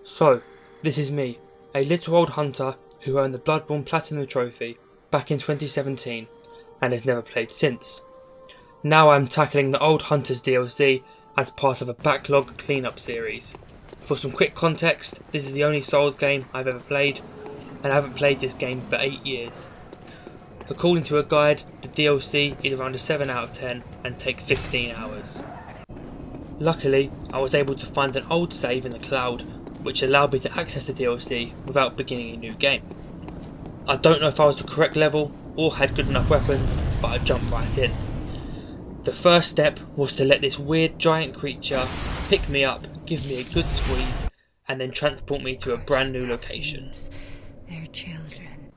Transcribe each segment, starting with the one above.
So, this is me, a little old hunter who earned the Bloodborne Platinum Trophy back in 2017 and has never played since. Now I'm tackling the Old Hunters DLC as part of a backlog cleanup series. For some quick context, this is the only Souls game I've ever played, and I haven't played this game for 8 years. According to a guide, the DLC is around a 7 out of 10 and takes 15 hours. Luckily, I was able to find an old save in the cloud, which allowed me to access the DLC without beginning a new game. I don't know if I was the correct level or had good enough weapons, but I jumped right in. The first step was to let this weird giant creature pick me up, give me a good squeeze, and then transport me to a brand new location. Their children.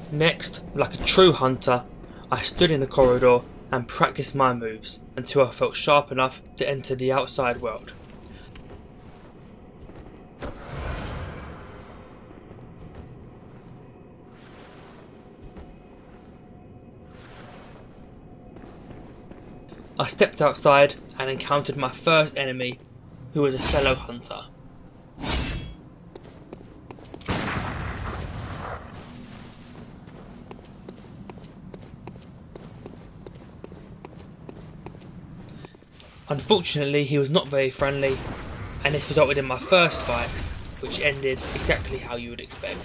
Next, like a true hunter, I stood in the corridor and practiced my moves until I felt sharp enough to enter the outside world. I stepped outside and encountered my first enemy, who was a fellow hunter. Unfortunately, he was not very friendly, and this resulted in my first fight, which ended exactly how you would expect.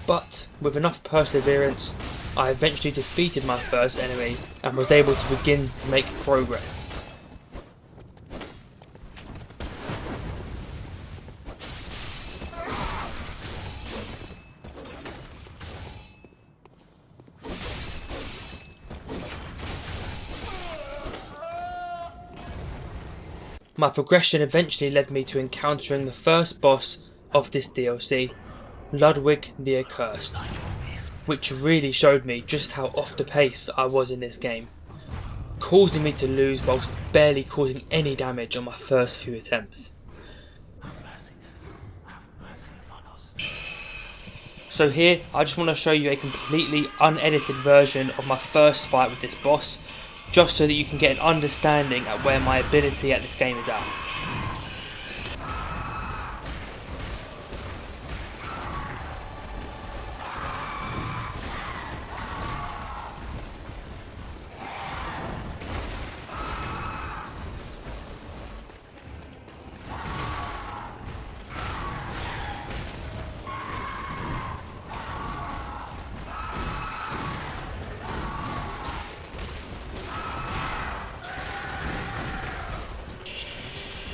But with enough perseverance, I eventually defeated my first enemy and was able to begin to make progress. My progression eventually led me to encountering the first boss of this DLC, Ludwig the Accursed, which really showed me just how off the pace I was in this game, causing me to lose whilst barely causing any damage on my first few attempts. So here, I just want to show you a completely unedited version of my first fight with this boss, just so that you can get an understanding at where my ability at this game is at.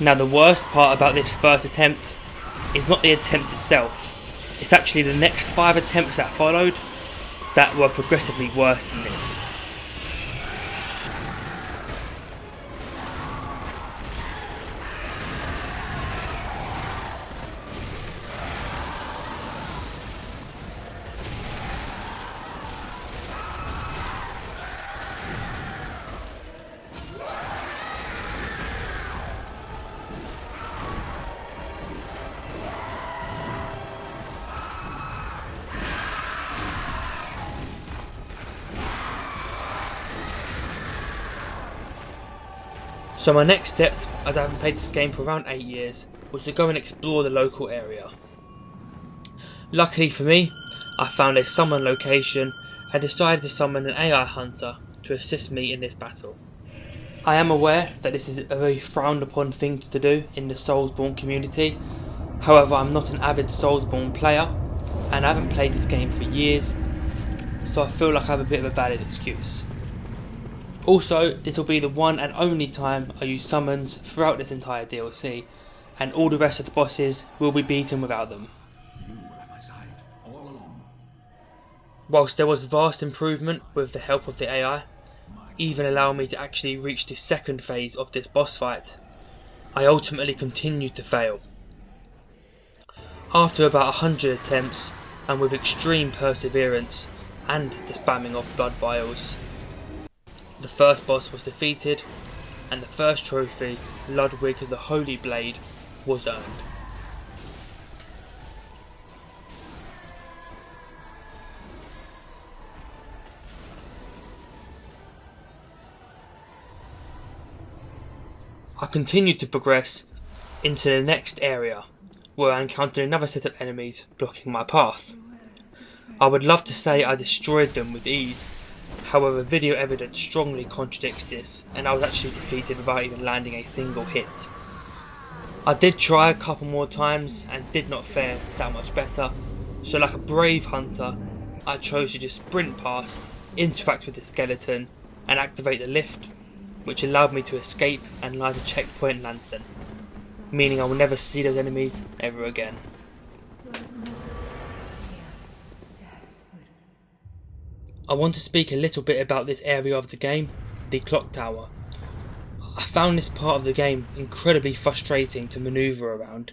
Now the worst part about this first attempt is not the attempt itself, it's actually the next 5 attempts that followed that were progressively worse than this. So my next steps, as I haven't played this game for around 8 years, was to go and explore the local area. Luckily for me, I found a summon location and decided to summon an AI hunter to assist me in this battle. I am aware that this is a very frowned upon thing to do in the Soulsborne community, however I'm not an avid Soulsborne player and I haven't played this game for years, so I feel like I have a bit of a valid excuse. Also, this will be the one and only time I use summons throughout this entire DLC, and all the rest of the bosses will be beaten without them. Whilst there was vast improvement with the help of the AI, even allowing me to actually reach the second phase of this boss fight, I ultimately continued to fail. After about 100 attempts, and with extreme perseverance and the spamming of blood vials, the first boss was defeated, and the first trophy, Ludwig the Holy Blade, was earned. I continued to progress into the next area, where I encountered another set of enemies blocking my path. I would love to say I destroyed them with ease, however video evidence strongly contradicts this, and I was actually defeated without even landing a single hit. I did try a couple more times and did not fare that much better, so like a brave hunter, I chose to just sprint past, interact with the skeleton, and activate the lift, which allowed me to escape and light a checkpoint lantern, meaning I will never see those enemies ever again. I want to speak a little bit about this area of the game, the clock tower. I found this part of the game incredibly frustrating to manoeuvre around.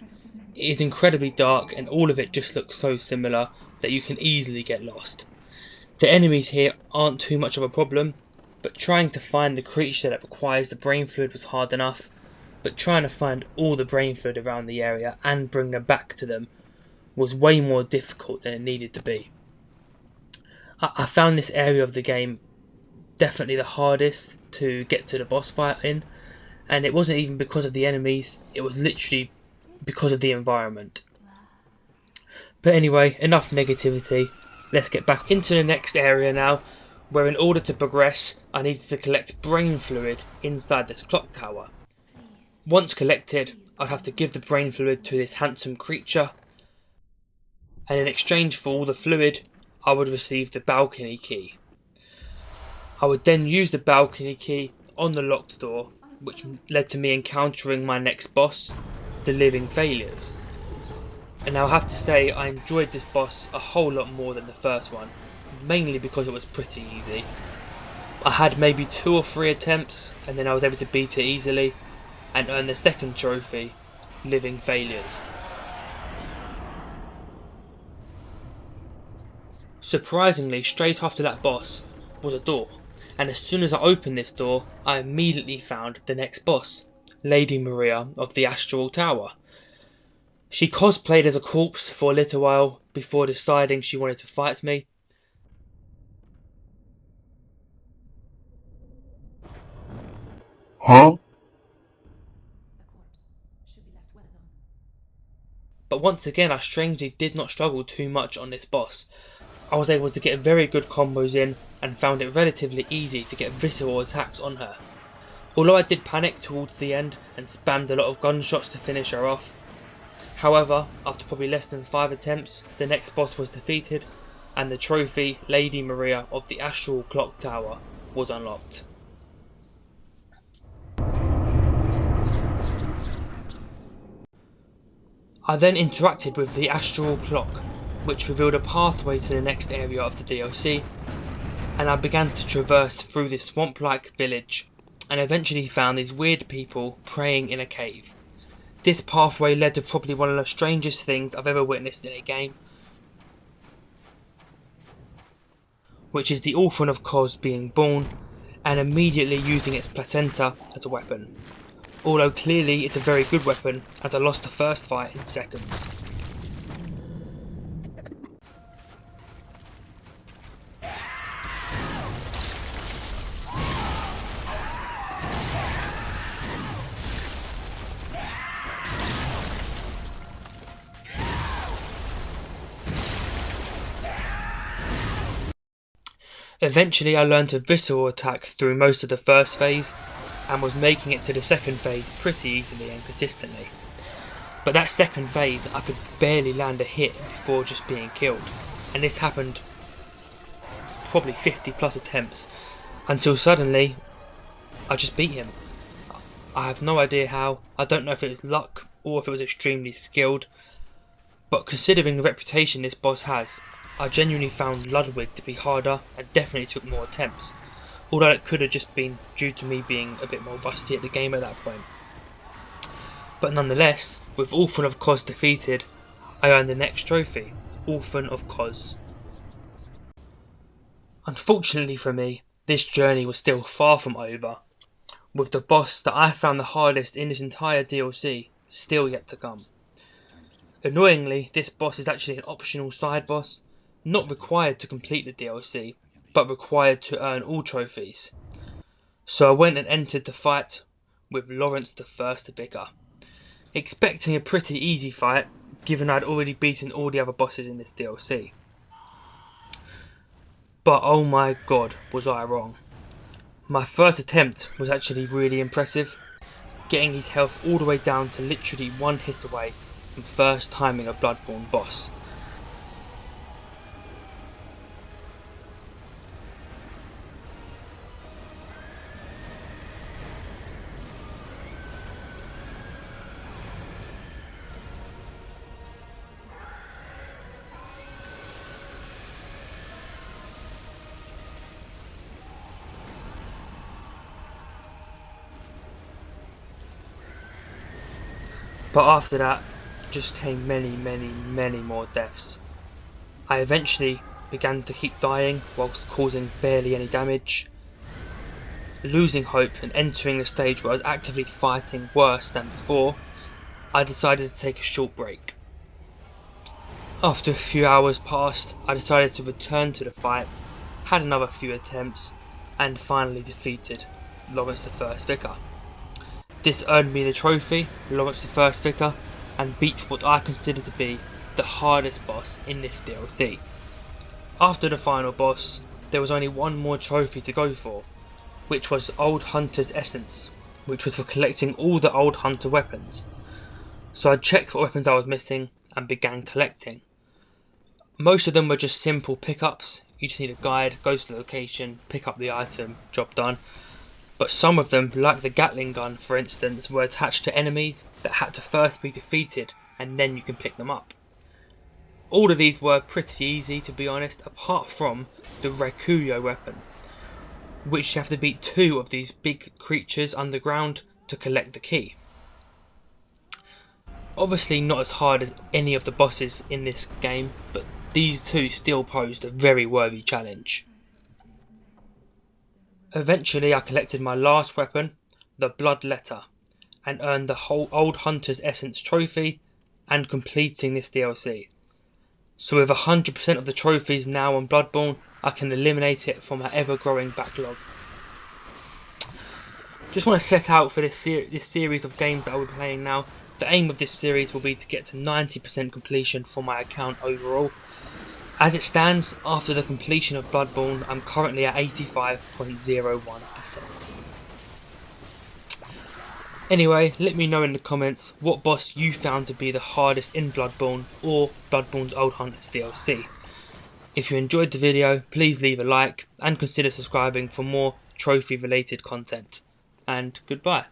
It is incredibly dark and all of it just looks so similar that you can easily get lost. The enemies here aren't too much of a problem, but trying to find the creature that requires the brain fluid was hard enough, but trying to find all the brain fluid around the area and bring them back to them was way more difficult than it needed to be. I found this area of the game definitely the hardest to get to the boss fight in, and it wasn't even because of the enemies, it was literally because of the environment. But anyway, enough negativity, let's get back into the next area now, where in order to progress I needed to collect brain fluid inside this clock tower. Once collected, I'd have to give the brain fluid to this handsome creature, and in exchange for all the fluid I would receive the balcony key. I would then use the balcony key on the locked door, which led to me encountering my next boss, the Living Failures. And I'll have to say I enjoyed this boss a whole lot more than the first one, mainly because it was pretty easy. I had maybe 2 or 3 attempts and then I was able to beat it easily and earn the second trophy, Living Failures. Surprisingly, straight after that boss was a door, and as soon as I opened this door, I immediately found the next boss, Lady Maria of the Astral Tower. She cosplayed as a corpse for a little while before deciding she wanted to fight me. Huh? But once again I strangely did not struggle too much on this boss. I was able to get very good combos in and found it relatively easy to get visceral attacks on her. Although I did panic towards the end and spammed a lot of gunshots to finish her off. However, after probably less than 5 attempts, the next boss was defeated and the trophy Lady Maria of the Astral Clock Tower was unlocked. I then interacted with the Astral Clock, which revealed a pathway to the next area of the DLC, and I began to traverse through this swamp-like village, and eventually found these weird people praying in a cave. This pathway led to probably one of the strangest things I've ever witnessed in a game, which is the Orphan of Kos being born, and immediately using its placenta as a weapon. Although clearly it's a very good weapon, as I lost the first fight in seconds. Eventually I learned a visceral attack through most of the first phase, and was making it to the second phase pretty easily and consistently. But that second phase I could barely land a hit before just being killed, and this happened probably 50 plus attempts, until suddenly I just beat him. I have no idea how, I don't know if it was luck or if it was extremely skilled, but considering the reputation this boss has, I genuinely found Ludwig to be harder and definitely took more attempts, although it could have just been due to me being a bit more rusty at the game at that point. But nonetheless, with Orphan of Kos defeated, I earned the next trophy, Orphan of Kos. Unfortunately for me, this journey was still far from over. with the boss that I found the hardest in this entire DLC still yet to come. Annoyingly, this boss is actually an optional side boss, not required to complete the DLC, but required to earn all trophies. So I went and entered the fight with Laurence the First Vicar, expecting a pretty easy fight given I'd already beaten all the other bosses in this DLC. But oh my god, was I wrong. My first attempt was actually really impressive, getting his health all the way down to literally one hit away from first timing a Bloodborne boss. But after that, just came many more deaths. I eventually began to keep dying whilst causing barely any damage. Losing hope and entering a stage where I was actively fighting worse than before, I decided to take a short break. After a few hours passed, I decided to return to the fight, had another few attempts, and finally defeated Laurence the First Vicar. This earned me the trophy, Laurence the First Vicar, and beat what I consider to be the hardest boss in this DLC. After the final boss, there was only one more trophy to go for, which was Old Hunter's Essence, which was for collecting all the Old Hunter weapons. So I checked what weapons I was missing and began collecting. Most of them were just simple pickups. You just need a guide, go to the location, pick up the item, job done. But some of them, like the Gatling gun for instance, were attached to enemies that had to first be defeated and then you can pick them up. All of these were pretty easy to be honest, apart from the Rakuyo weapon, which you have to beat 2 of these big creatures underground to collect the key. Obviously not as hard as any of the bosses in this game, but these 2 still posed a very worthy challenge. Eventually I collected my last weapon, the Blood Letter, and earned the whole Old Hunter's Essence trophy and completing this DLC. So with 100% of the trophies now on Bloodborne, I can eliminate it from our ever-growing backlog. Just want to set out for this series of games that I will be playing now. The aim of this series will be to get to 90% completion for my account overall. As it stands, after the completion of Bloodborne, I'm currently at 85.01%. Anyway, let me know in the comments what boss you found to be the hardest in Bloodborne or Bloodborne's Old Hunters DLC. If you enjoyed the video, please leave a like and consider subscribing for more trophy related content. And goodbye.